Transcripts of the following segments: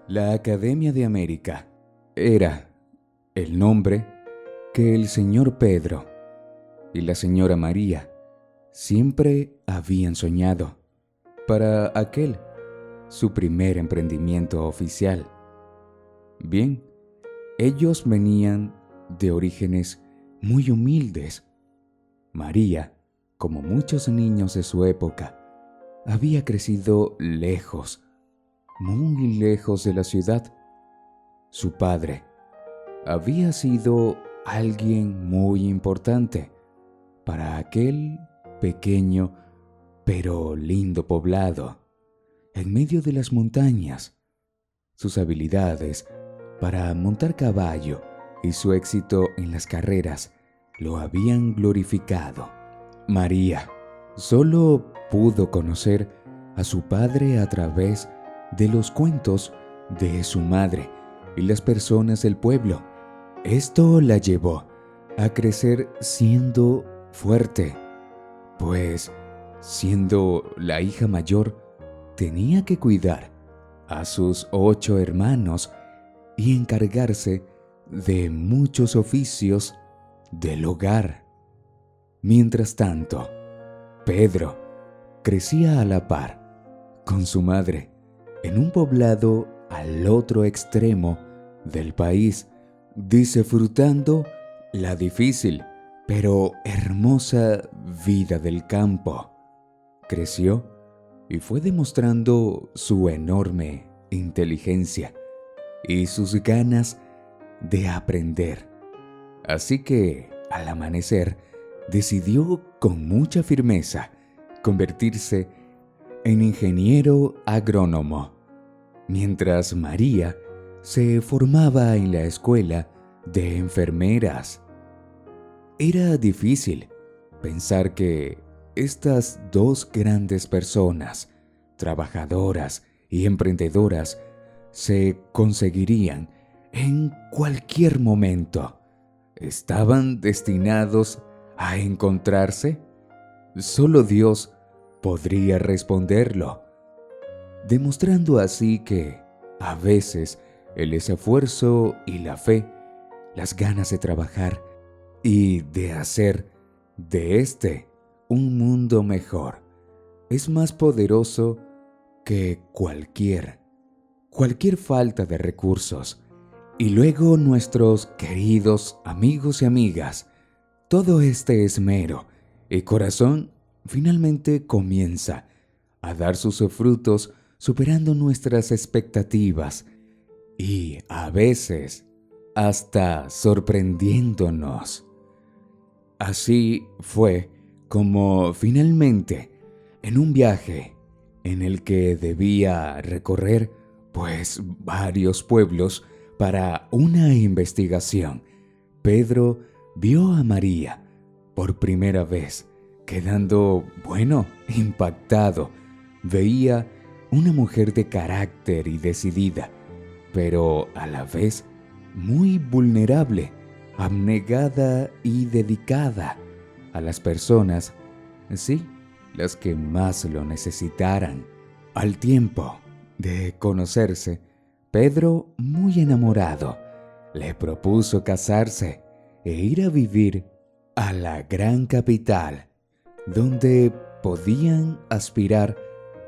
La Academia de América era el nombre que el señor Pedro y la señora María siempre habían soñado para aquel, su primer emprendimiento oficial. Bien, ellos venían de orígenes muy humildes. María, como muchos niños de su época, había crecido lejos, muy lejos de la ciudad. Su padre había sido alguien muy importante para aquel pequeño pero lindo poblado en medio de las montañas. Sus habilidades para montar caballo y su éxito en las carreras lo habían glorificado. María solo pudo conocer a su padre a través de los cuentos de su madre y las personas del pueblo. Esto la llevó a crecer siendo fuerte, pues siendo la hija mayor tenía que cuidar a sus 8 hermanos y encargarse de muchos oficios del hogar. Mientras tanto, Pedro crecía a la par con su madre en un poblado al otro extremo del país, disfrutando la difícil pero hermosa vida del campo. Creció y fue demostrando su enorme inteligencia y sus ganas de aprender. Así que, al amanecer, decidió con mucha firmeza convertirse en ingeniero agrónomo, mientras María se formaba en la escuela de enfermeras. Era difícil pensar que estas dos grandes personas, trabajadoras y emprendedoras, se conseguirían en cualquier momento. ¿Estaban destinados a encontrarse? Solo Dios podría responderlo, demostrando así que, a veces, el esfuerzo y la fe, las ganas de trabajar y de hacer de un mundo mejor, es más poderoso que cualquier falta de recursos. Y luego nuestros queridos amigos y amigas, todo este esmero y corazón finalmente comienza a dar sus frutos, superando nuestras expectativas y a veces hasta sorprendiéndonos. Así fue como finalmente, en un viaje en el que debía recorrer varios pueblos para una investigación, Pedro vio a María por primera vez, quedando, impactado. Veía una mujer de carácter y decidida, pero a la vez muy vulnerable, abnegada y dedicada a las personas, sí, las que más lo necesitaran. Al tiempo de conocerse, Pedro, muy enamorado, le propuso casarse e ir a vivir a la gran capital, donde podían aspirar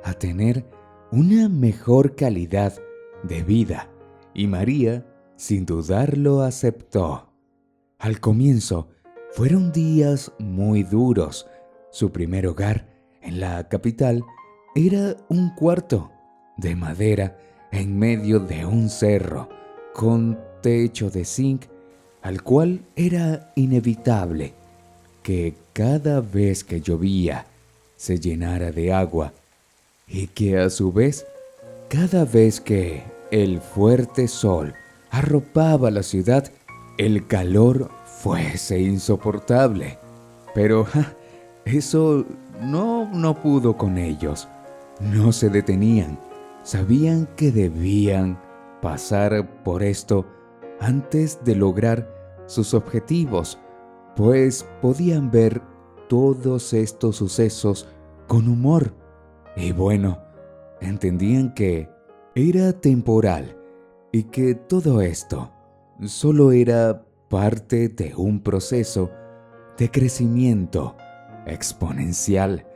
a tener una mejor calidad de vida, y María, sin dudarlo, aceptó. Al comienzo, fueron días muy duros. Su primer hogar en la capital era un cuarto de madera en medio de un cerro, con techo de zinc, al cual era inevitable que cada vez que llovía se llenara de agua y que a su vez, cada vez que el fuerte sol arropaba la ciudad, el calor fuese insoportable. Pero eso no pudo con ellos. No se detenían. Sabían que debían pasar por esto antes de lograr sus objetivos, pues podían ver todos estos sucesos con humor. Y entendían que era temporal y que todo esto solo era parte de un proceso de crecimiento exponencial.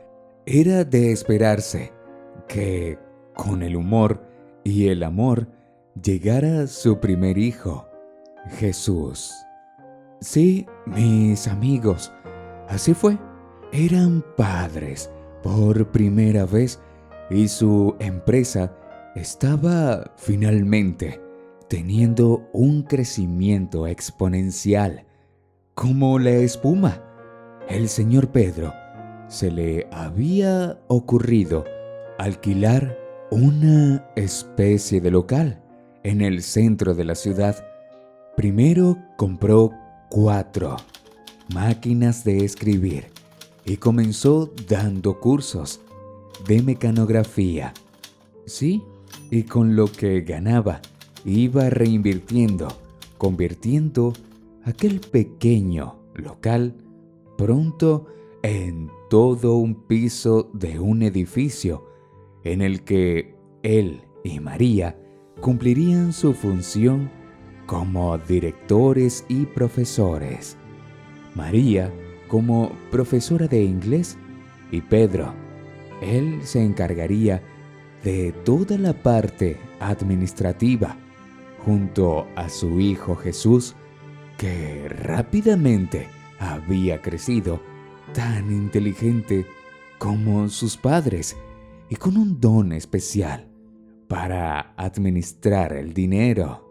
Era de esperarse que con el humor y el amor llegara su primer hijo, Jesús. Sí, mis amigos, así fue. Eran padres por primera vez y su empresa estaba finalmente teniendo un crecimiento exponencial. Como la espuma, el señor Pedro se le había ocurrido alquilar una especie de local en el centro de la ciudad. Primero compró 4 máquinas de escribir y comenzó dando cursos de mecanografía. Sí, y con lo que ganaba iba reinvirtiendo, convirtiendo aquel pequeño local pronto en todo un piso de un edificio en el que él y María cumplirían su función como directores y profesores. María como profesora de inglés y Pedro, él se encargaría de toda la parte administrativa junto a su hijo Jesús, que rápidamente había crecido tan inteligente como sus padres y con un don especial para administrar el dinero.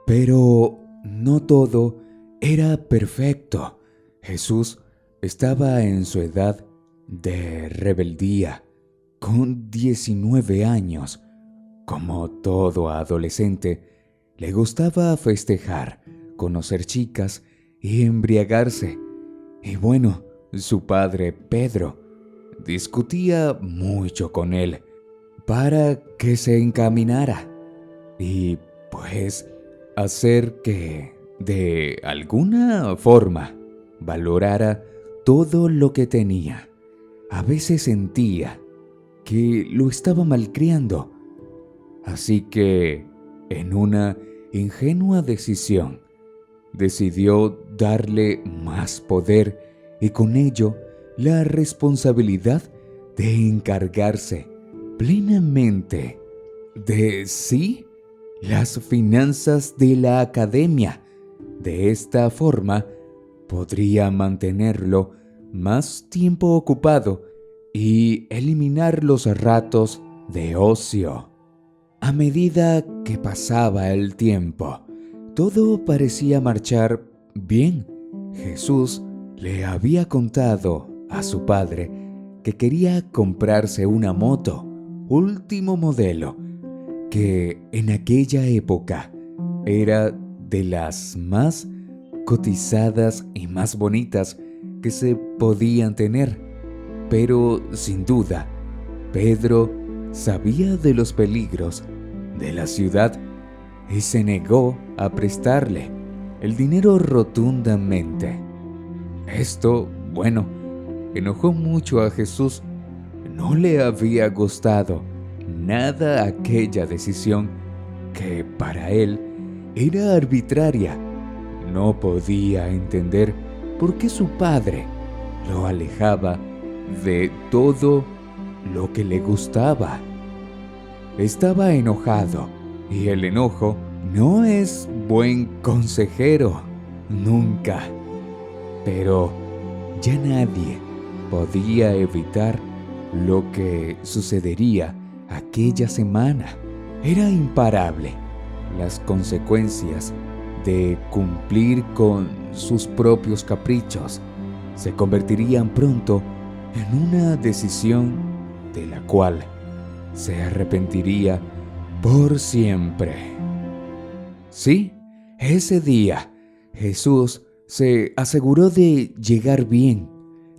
Pero no todo era perfecto. Jesús estaba en su edad de rebeldía, con 19 años. Como todo adolescente, le gustaba festejar, conocer chicas y embriagarse. Y bueno, su padre Pedro discutía mucho con él para que se encaminara y pues hacer que de alguna forma valorara todo lo que tenía. A veces sentía que lo estaba malcriando, así que en una ingenua decisión decidió darle más poder y con ello la responsabilidad de encargarse plenamente de las finanzas de la academia. De esta forma podría mantenerlo más tiempo ocupado y eliminar los ratos de ocio. A medida que pasaba el tiempo, todo parecía marchar bien. Jesús le había contado a su padre que quería comprarse una moto, último modelo, que en aquella época era de las más cotizadas y más bonitas que se podían tener. Pero sin duda, Pedro sabía de los peligros de la ciudad y se negó a prestarle el dinero rotundamente. Esto, bueno, enojó mucho a Jesús. No le había gustado nada aquella decisión que para él era arbitraria. No podía entender por qué su padre lo alejaba de todo lo que le gustaba. Estaba enojado y el enojo no es buen consejero, nunca. Pero ya nadie podía evitar lo que sucedería aquella semana. Era imparable las consecuencias de cumplir con sus propios caprichos. Se convertirían pronto en una decisión de la cual se arrepentiría por siempre. Sí, ese día Jesús se aseguró de llegar bien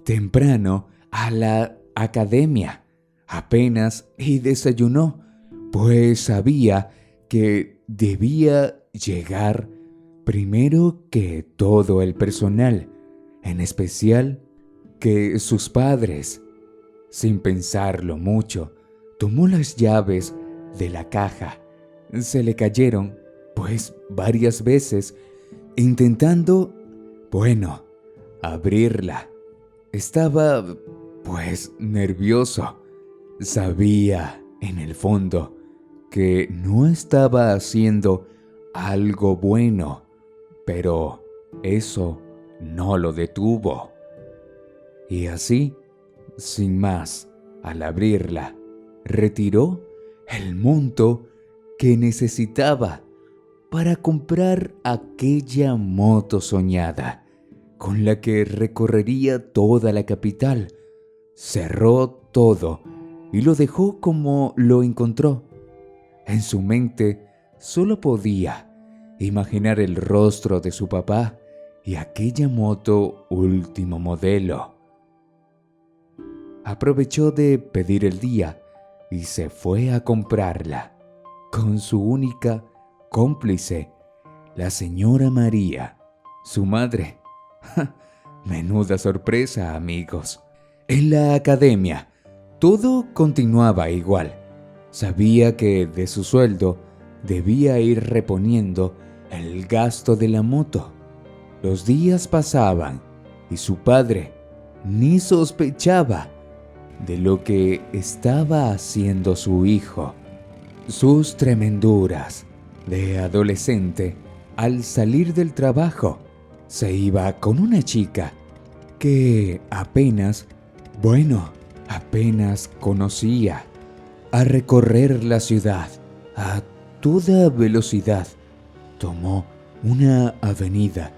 temprano a la academia. Apenas y desayunó, pues sabía que debía llegar primero que todo el personal, en especial que sus padres. Sin pensarlo mucho, tomó las llaves de la caja. Se le cayeron, pues varias veces, intentando, abrirla. Estaba, nervioso. Sabía, en el fondo, que no estaba haciendo algo bueno, pero eso no lo detuvo. Y así, sin más, al abrirla, retiró el monto que necesitaba para comprar aquella moto soñada, con la que recorrería toda la capital. Cerró todo y lo dejó como lo encontró. En su mente solo podía imaginar el rostro de su papá y aquella moto último modelo. Aprovechó de pedir el día y se fue a comprarla, con su única cómplice, la señora María, su madre. Menuda sorpresa, amigos. En la academia, todo continuaba igual. Sabía que de su sueldo debía ir reponiendo el gasto de la moto. Los días pasaban y su padre ni sospechaba de lo que estaba haciendo su hijo. Sus tremenduras de adolescente, al salir del trabajo, se iba con una chica que apenas conocía, a recorrer la ciudad a toda velocidad. Tomó una avenida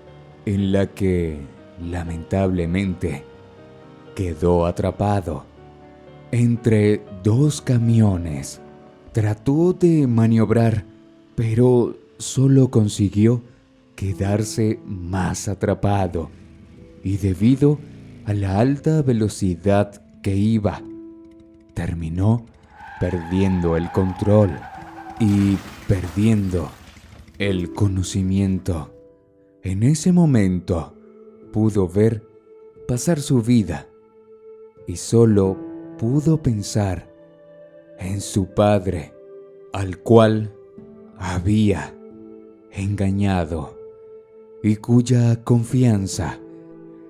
en la que, lamentablemente, quedó atrapado entre dos camiones. Trató de maniobrar, pero solo consiguió quedarse más atrapado. Y debido a la alta velocidad que iba, terminó perdiendo el control y perdiendo el conocimiento. En ese momento pudo ver pasar su vida y solo pudo pensar en su padre, al cual había engañado y cuya confianza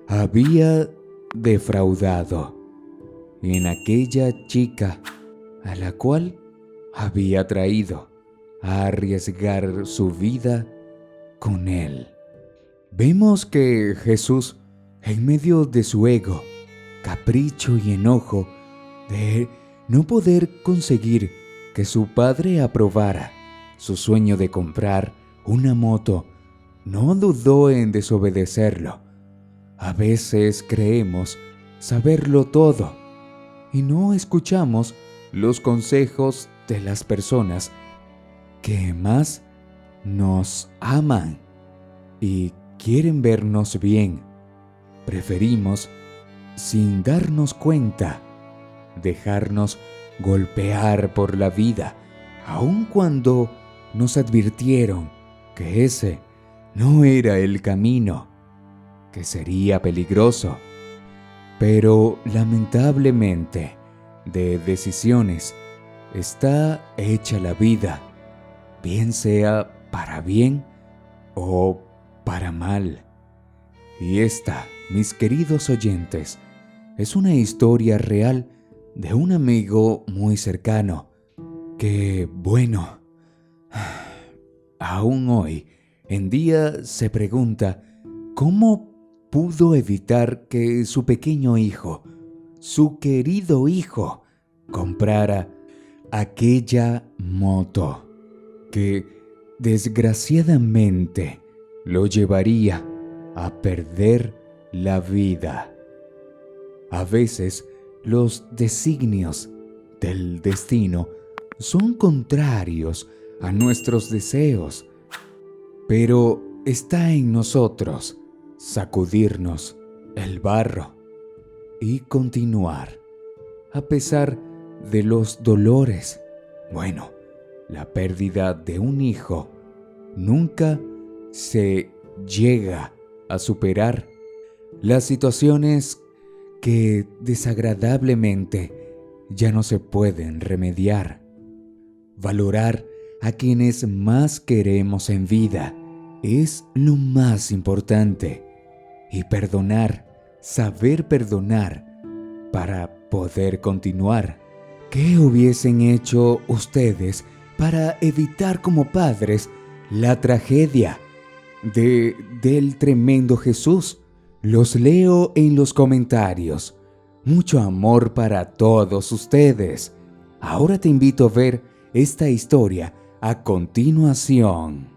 había defraudado, y en aquella chica a la cual había traído a arriesgar su vida con él. Vemos que Jesús, en medio de su ego, capricho y enojo de no poder conseguir que su padre aprobara su sueño de comprar una moto, no dudó en desobedecerlo. A veces creemos saberlo todo y no escuchamos los consejos de las personas que más nos aman y quieren vernos bien. Preferimos, sin darnos cuenta, dejarnos golpear por la vida, aun cuando nos advirtieron que ese no era el camino, que sería peligroso. Pero lamentablemente, de decisiones está hecha la vida, bien sea para bien o para mal. Y esta, mis queridos oyentes, es una historia real de un amigo muy cercano que, aún hoy en día se pregunta cómo pudo evitar que su pequeño hijo, su querido hijo, comprara aquella moto que desgraciadamente lo llevaría a perder la vida. A veces los designios del destino son contrarios a nuestros deseos, pero está en nosotros sacudirnos el barro y continuar a pesar de los dolores. La pérdida de un hijo nunca se llega a superar. Las situaciones que desagradablemente ya no se pueden remediar. Valorar a quienes más queremos en vida. Es lo más importante. Y perdonar, saber perdonar para poder continuar. ¿Qué hubiesen hecho ustedes para evitar como padres la tragedia del tremendo Jesús? Los leo en los comentarios. Mucho amor para todos ustedes. Ahora te invito a ver esta historia a continuación.